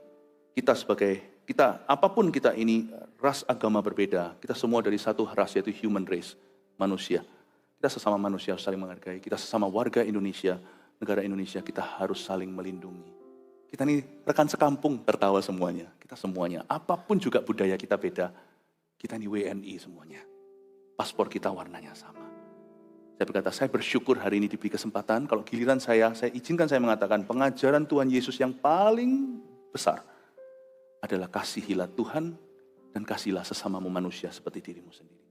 Kita apapun kita ini, ras agama berbeda. Kita semua dari satu ras, yaitu human race, manusia. Kita sesama manusia harus saling menghargai. Kita sesama warga Indonesia, negara Indonesia, kita harus saling melindungi. Kita ini rekan sekampung, tertawa semuanya. Kita semuanya, apapun juga budaya kita beda. Kita ini WNI semuanya. Paspor kita warnanya sama. Saya berkata, saya bersyukur hari ini diberi kesempatan. Kalau giliran saya izinkan saya mengatakan pengajaran Tuhan Yesus yang paling besar adalah kasihilah Tuhan dan kasihilah sesamamu manusia seperti dirimu sendiri.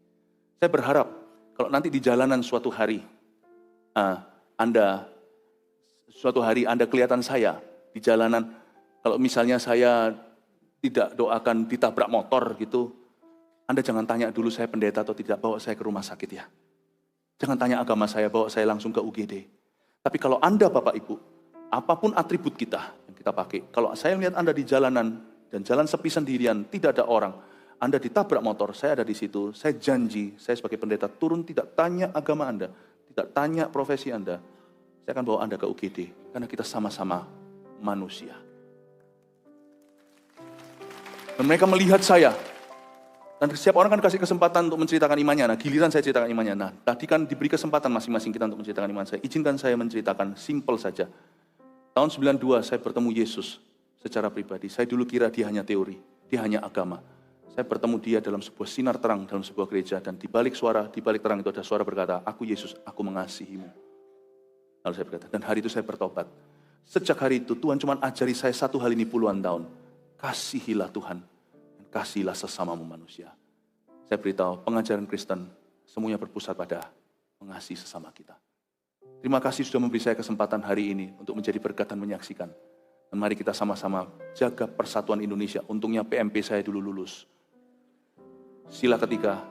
Saya berharap kalau nanti di jalanan suatu hari Anda kelihatan saya di jalanan, kalau misalnya saya tidak doakan ditabrak motor gitu, Anda jangan tanya dulu saya pendeta atau tidak, bawa saya ke rumah sakit ya. Jangan tanya agama saya, bawa saya langsung ke UGD. Tapi kalau Anda Bapak Ibu, apapun atribut kita yang kita pakai, kalau saya lihat Anda di jalanan dan jalan sepi sendirian, tidak ada orang, Anda ditabrak motor, saya ada di situ, saya janji, saya sebagai pendeta turun tidak tanya agama Anda, tidak tanya profesi Anda, saya akan bawa Anda ke UGD, karena kita sama-sama manusia. Dan mereka melihat saya. Dan setiap orang kan kasih kesempatan untuk menceritakan imannya. Nah, giliran saya ceritakan imannya. Nah, tadi kan diberi kesempatan masing-masing kita untuk menceritakan iman saya. Izinkan saya menceritakan, simple saja. Tahun 92 saya bertemu Yesus. secara pribadi. Saya dulu kira dia hanya teori, dia hanya agama. Saya bertemu dia dalam sebuah sinar terang, dalam sebuah gereja, dan di balik suara, di balik terang itu ada suara berkata, aku Yesus, aku mengasihimu. Lalu saya berkata, dan hari itu saya bertobat. Sejak hari itu Tuhan cuma ajari saya satu hal ini puluhan tahun. Kasihilah Tuhan, dan kasihilah sesamamu manusia. Saya beritahu, pengajaran Kristen semuanya berpusat pada mengasihi sesama kita. Terima kasih sudah memberi saya kesempatan hari ini untuk menjadi berkat dan menyaksikan. Dan mari kita sama-sama jaga persatuan Indonesia. Untungnya PMP saya dulu lulus. Sila ketiga,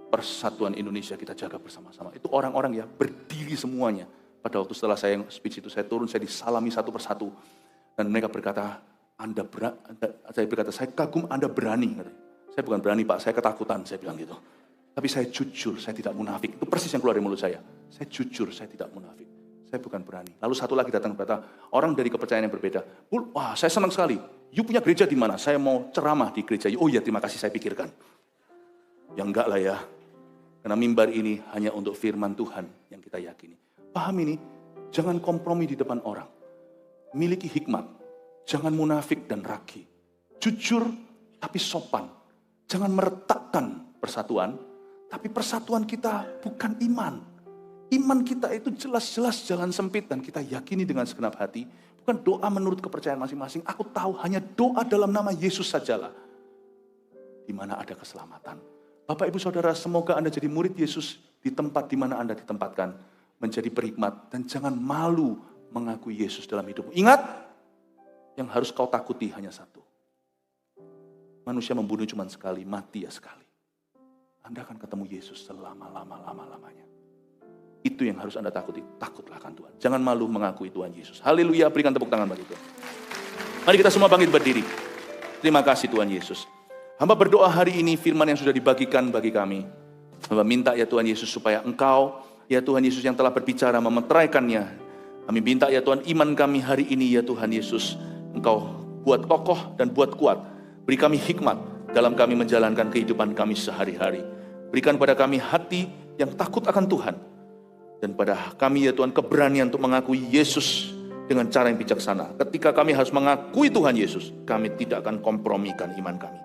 persatuan Indonesia kita jaga bersama-sama. Itu orang-orang ya berdiri semuanya. Pada waktu setelah saya speech itu, saya turun, saya disalami satu persatu. Dan mereka berkata, saya kagum Anda berani. Saya bukan berani Pak, saya ketakutan, saya bilang gitu. Tapi saya jujur, saya tidak munafik. Itu persis yang keluar dari mulut saya. Saya jujur, saya tidak munafik. Saya bukan berani. Lalu satu lagi datang berkata, orang dari kepercayaan yang berbeda. Wah, saya senang sekali. You punya gereja di mana? Saya mau ceramah di gereja. Oh iya, terima kasih, saya pikirkan. Ya enggak lah ya. Karena mimbar ini hanya untuk firman Tuhan yang kita yakini. Paham ini? Jangan kompromi di depan orang. Miliki hikmat. Jangan munafik dan ragi. Jujur, tapi sopan. Jangan meretakkan persatuan. Tapi persatuan kita bukan iman. Iman kita itu jelas-jelas jalan sempit dan kita yakini dengan segenap hati. Bukan doa menurut kepercayaan masing-masing. Aku tahu hanya doa dalam nama Yesus sajalah. Di mana ada keselamatan. Bapak, Ibu, Saudara, semoga Anda jadi murid Yesus di tempat di mana Anda ditempatkan. Menjadi berhikmat dan jangan malu mengakui Yesus dalam hidupmu. Ingat, yang harus kau takuti hanya satu. Manusia membunuh cuma sekali, mati ya sekali. Anda akan ketemu Yesus selama-lamanya. Itu yang harus Anda takuti. Takutlah akan Tuhan. Jangan malu mengakui Tuhan Yesus. Haleluya, berikan tepuk tangan bagi Tuhan. Mari kita semua bangkit berdiri. Terima kasih Tuhan Yesus. Hamba berdoa hari ini firman yang sudah dibagikan bagi kami. Hamba minta ya Tuhan Yesus supaya Engkau, ya Tuhan Yesus yang telah berbicara memeteraikannya. Kami minta ya Tuhan iman kami hari ini ya Tuhan Yesus. Engkau buat kokoh dan buat kuat. Beri kami hikmat dalam kami menjalankan kehidupan kami sehari-hari. Berikan pada kami hati yang takut akan Tuhan. Dan pada kami ya Tuhan keberanian untuk mengakui Yesus dengan cara yang bijaksana. Ketika kami harus mengakui Tuhan Yesus, kami tidak akan kompromikan iman kami.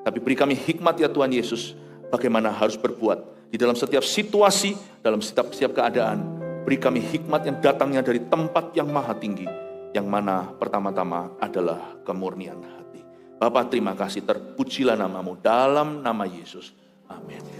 Tapi beri kami hikmat ya Tuhan Yesus, bagaimana harus berbuat di dalam setiap situasi, dalam setiap keadaan. Beri kami hikmat yang datangnya dari tempat yang maha tinggi, yang mana pertama-tama adalah kemurnian hati. Bapa, terima kasih, terpujilah namamu dalam nama Yesus. Amin.